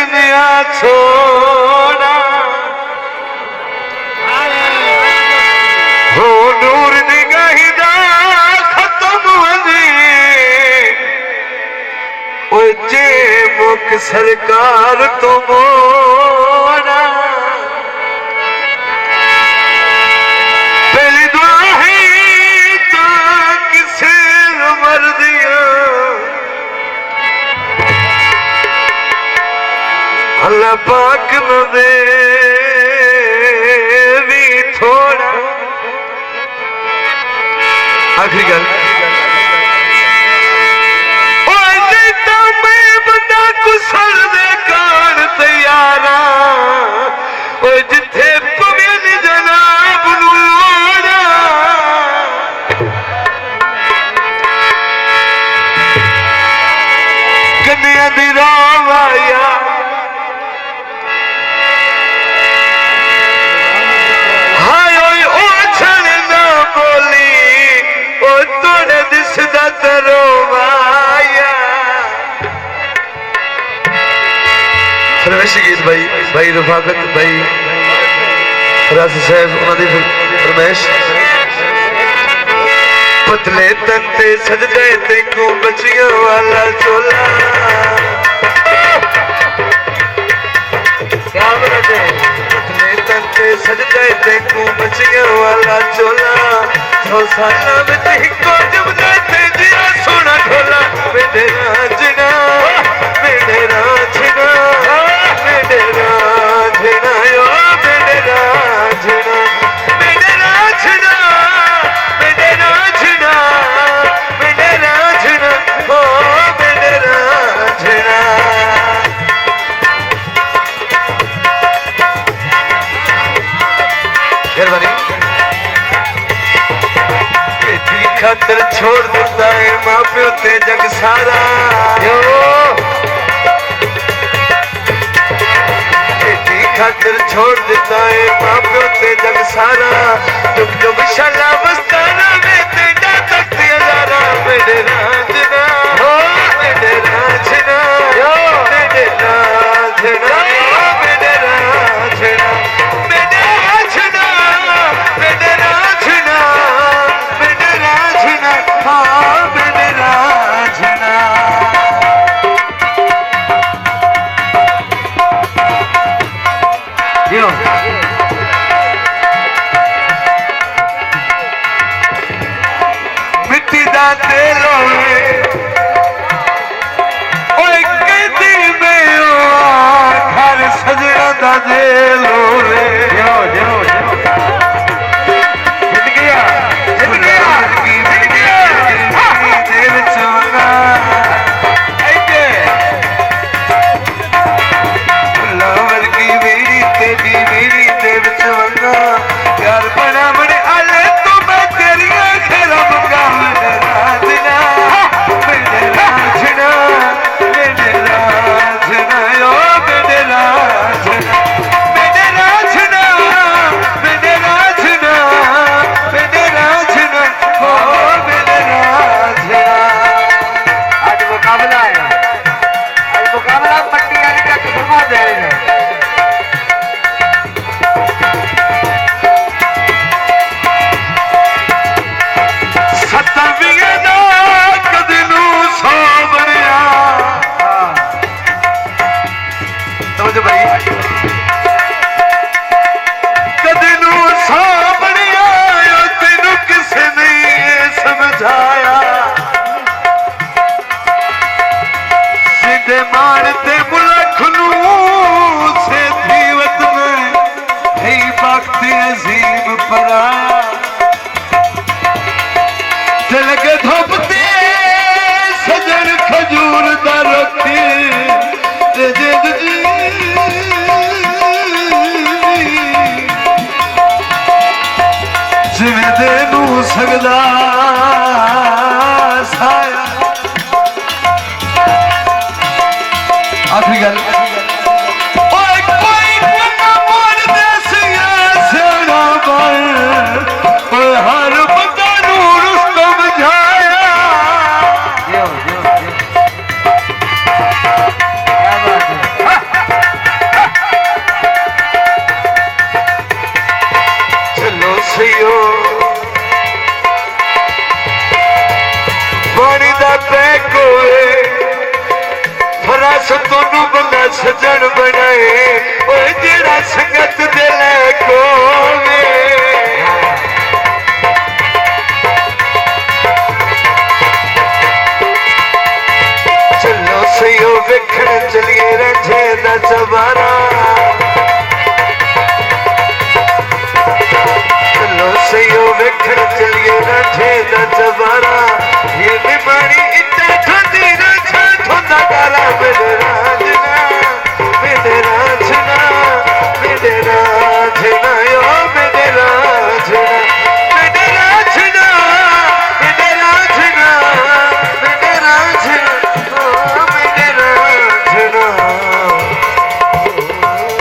दुनिया छोड़ा हो नूर निगाही दा खत्म वजी ओ जे मुख सरकार तो मोड़ा पहली दुआ है तो किसे मर दिया अल्लाह पाक न दे भी थोड़ा आखिरी गल मैं बंदा कुसर दे कान तैयारा जिथे पवेन जनाब नू लोड़ा कन्या दी राम आया गीत भाई रफाकत भाई राज साहब उन्होंने फरमाइश पतले तंते सजदे तेको बचियों वाला चोला क्या बोलते पतले तंते सजदे तेको बचियों वाला चोला सौ साल में हिको जब जाते जिया सोना ढोला मेरे राजना मेरे राजना मेरे राजना यो मेरे राजना मेरे राजना मेरे राजना मेरे राजना ओ मेरे राजना खातर छोड़ देता है माँ प्यो ते जग सारा खातर छोड़ देता है माँ प्यो ते जग सारा जुग जुग शाला मस्ताना में तेरा तख्त अजारा मेरे राजना हो मेरे राजना मेरे राजना मेरे राजना मेरे राजना मेरे राजना मेरे राजना हाँ मेरे राजना मिट्टी दा तेल होवे ओए कहती में घर सजना दा जेल होवे मारते मुल्क नू से दीवत में ही वक्त अजीम पराया दिल के धोपते सजन खजूर दा रखी जिद जी जिवें दे नू सकदा साया आखिरी गल हर बंदा नूर समझाया क्या बात है जबान